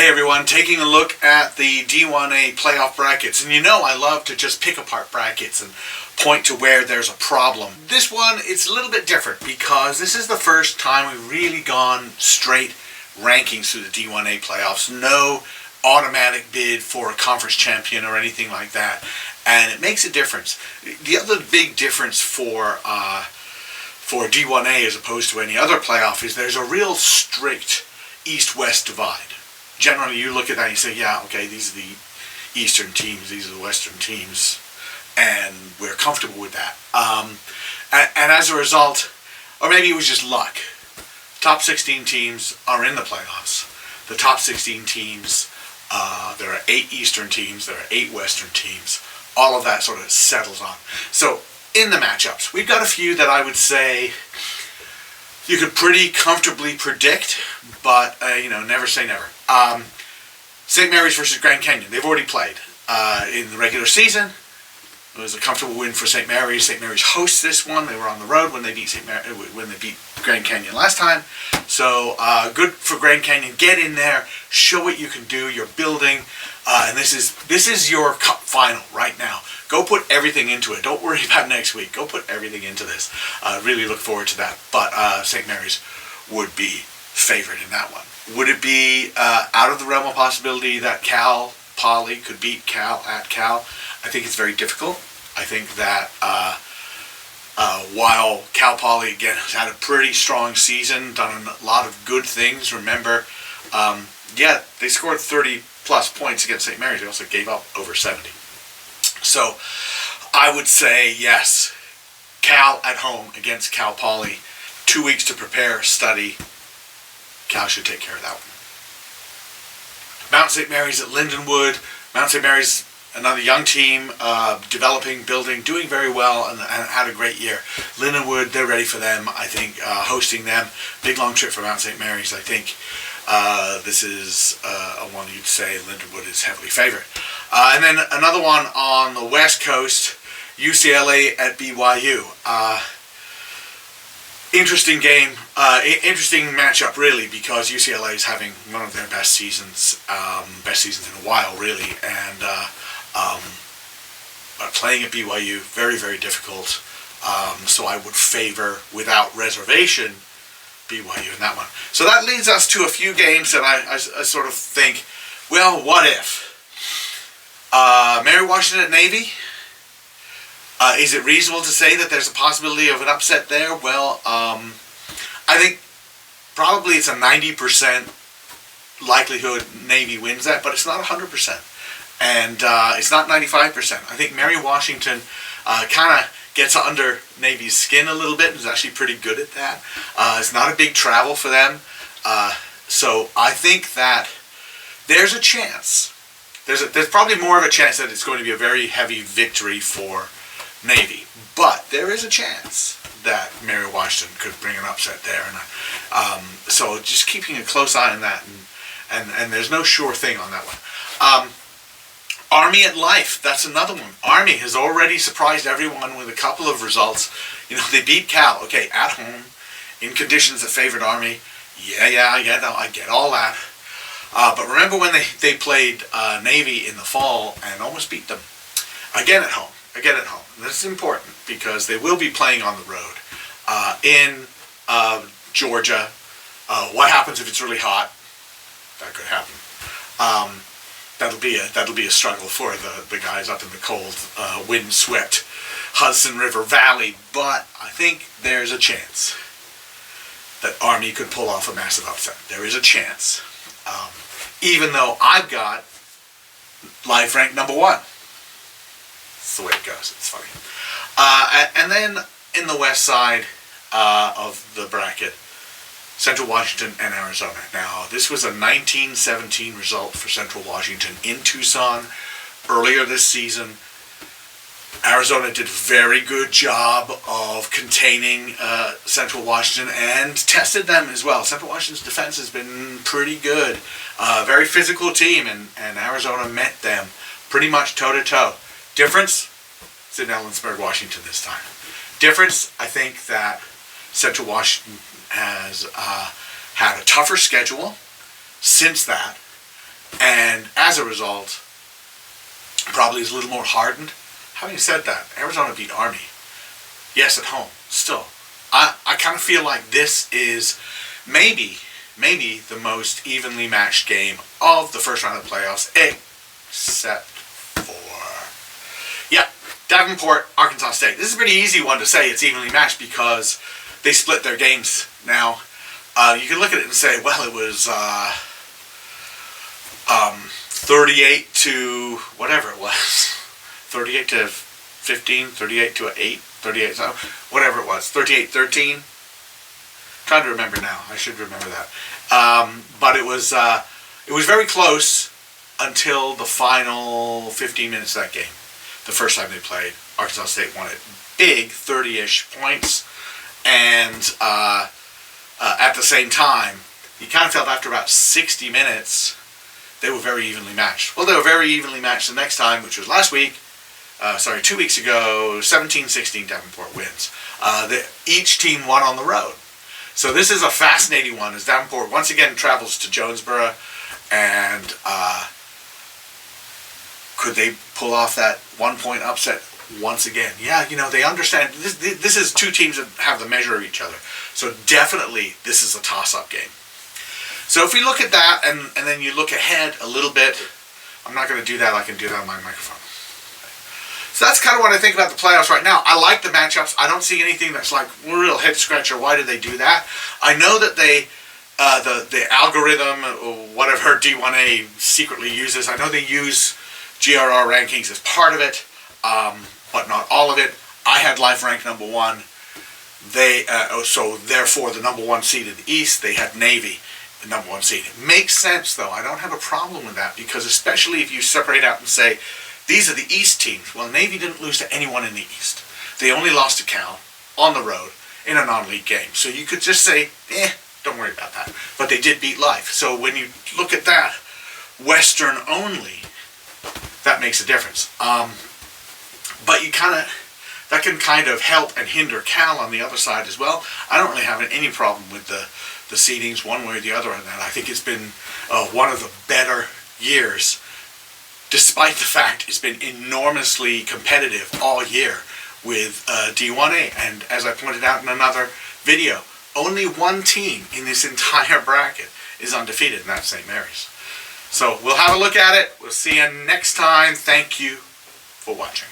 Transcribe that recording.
Hey everyone, taking a look at the D1A playoff brackets. And you know I love to just pick apart brackets and point to where there's a problem. This one, it's a little bit different because this is the first time we've really gone straight rankings through the D1A playoffs. No automatic bid for a conference champion or anything like that. And it makes a difference. The other big difference for D1A as opposed to any other playoff is there's a real strict East-West divide. Generally, you look at that and you say, yeah, okay, these are the Eastern teams, these are the Western teams, and we're comfortable with that. And as a result, or maybe it was just luck, top 16 teams are in the playoffs. The top 16 teams, there are 8 Eastern teams, there are 8 Western teams. All of that sort of settles on. So in the matchups, we've got a few that I would say you could pretty comfortably predict, but never say never. St. Mary's versus Grand Canyon. They've already played in the regular season. It was a comfortable win for St. Mary's. St. Mary's hosts this one. They were on the road when they beat Grand Canyon last time. So good for Grand Canyon. Get in there, show what you can do. You're building, and this is your cup final right now. Go put everything into it. Don't worry about next week. Go put everything into this. Really look forward to that. But St. Mary's would be favored in that one. Would it be out of the realm of possibility that Cal Poly could beat Cal at Cal? I think it's very difficult. I think that while Cal Poly, again, has had a pretty strong season, done a lot of good things, remember, they scored 30-plus points against St. Mary's. They also gave up over 70. So I would say, yes, Cal at home against Cal Poly. 2 weeks to prepare, study. Cal should take care of that one. Mount St. Mary's at Lindenwood. Mount St. Mary's, another young team, developing, building, doing very well, and had a great year. Lindenwood, they're ready for them. I think hosting them, big long trip for Mount St. Mary's. I think this is a one you'd say Lindenwood is heavily favored. And then another one on the West Coast, UCLA at BYU. Interesting game, interesting matchup really, because UCLA is having one of their best seasons in a while really, and playing at BYU, very, very difficult. So I would favor, without reservation, BYU in that one. So that leads us to a few games that I sort of think, well, what if? Mary Washington at Navy. Is it reasonable to say that there's a possibility of an upset there? Well, I think probably it's a 90% likelihood Navy wins that, but it's not 100%. And it's not 95%. I think Mary Washington kind of gets under Navy's skin a little bit and is actually pretty good at that. It's not a big travel for them. So I think that there's a chance. There's probably more of a chance that it's going to be a very heavy victory for Navy, but there is a chance that Mary Washington could bring an upset there, and so just keeping a close eye on that, and there's no sure thing on that one. Army at Life, that's another one. Army has already surprised everyone with a couple of results. They beat Cal, okay, at home, in conditions that favored Army. I get all that. But remember when they played Navy in the fall and almost beat them again at home. This is important because they will be playing on the road in Georgia. What happens if it's really hot? That could happen. That'll be a struggle for the guys up in the cold, wind-swept Hudson River Valley. But I think there's a chance that Army could pull off a massive upset. There is a chance, even though I've got life ranked number 1. That's the way it goes. It's funny. And then in the west side of the bracket, Central Washington and Arizona. Now, this was a 1917 result for Central Washington in Tucson earlier this season. Arizona did a very good job of containing Central Washington and tested them as well. Central Washington's defense has been pretty good. Very physical team, and Arizona met them pretty much toe-to-toe. Difference? It's in Ellensburg, Washington this time. Difference, I think that Central Washington has had a tougher schedule since that, and as a result, probably is a little more hardened. Having said that, Arizona beat Army. Yes, at home. Still, I kind of feel like this is maybe the most evenly matched game of the first round of the playoffs, except for, yeah, Davenport, Arkansas State. This is a pretty easy one to say it's evenly matched because they split their games now. You can look at it and say, well, it was 38 to whatever it was. 38 to 15, 38 to 8, 38, so whatever it was, 38-13. Trying to remember now. I should remember that. But it was very close until the final 15 minutes of that game. The first time they played, Arkansas State won it big, 30-ish points, and at the same time, you kind of felt after about 60 minutes, they were very evenly matched. Well, they were very evenly matched the next time, which was last week. 2 weeks ago, 17-16 Davenport wins. Each team won on the road. So this is a fascinating one as Davenport once again travels to Jonesboro, and could they pull off that 1-point upset once again? Yeah, they understand. This is two teams that have the measure of each other. So definitely this is a toss-up game. So if we look at that and then you look ahead a little bit, I'm not going to do that. I can do that on my microphone. So that's kind of what I think about the playoffs right now. I like the matchups. I don't see anything that's like real head scratcher. Why did they do that? I know that they, the algorithm, or whatever D1A secretly uses, I know they use GRR rankings as part of it, but not all of it. I had Life ranked number 1. So therefore the number 1 seed in the East, they had Navy, the number 1 seed. It makes sense though. I don't have a problem with that because especially if you separate out and say, these are the East teams. Well, Navy didn't lose to anyone in the East. They only lost to Cal on the road in a non-league game. So you could just say, don't worry about that. But they did beat Life. So when you look at that, Western only, that makes a difference. But that can kind of help and hinder Cal on the other side as well. I don't really have any problem with the seedings one way or the other on that. I think it's been one of the better years, despite the fact it's been enormously competitive all year with D1A. And as I pointed out in another video, only one team in this entire bracket is undefeated, and that's St. Mary's. So we'll have a look at it. We'll see you next time. Thank you for watching.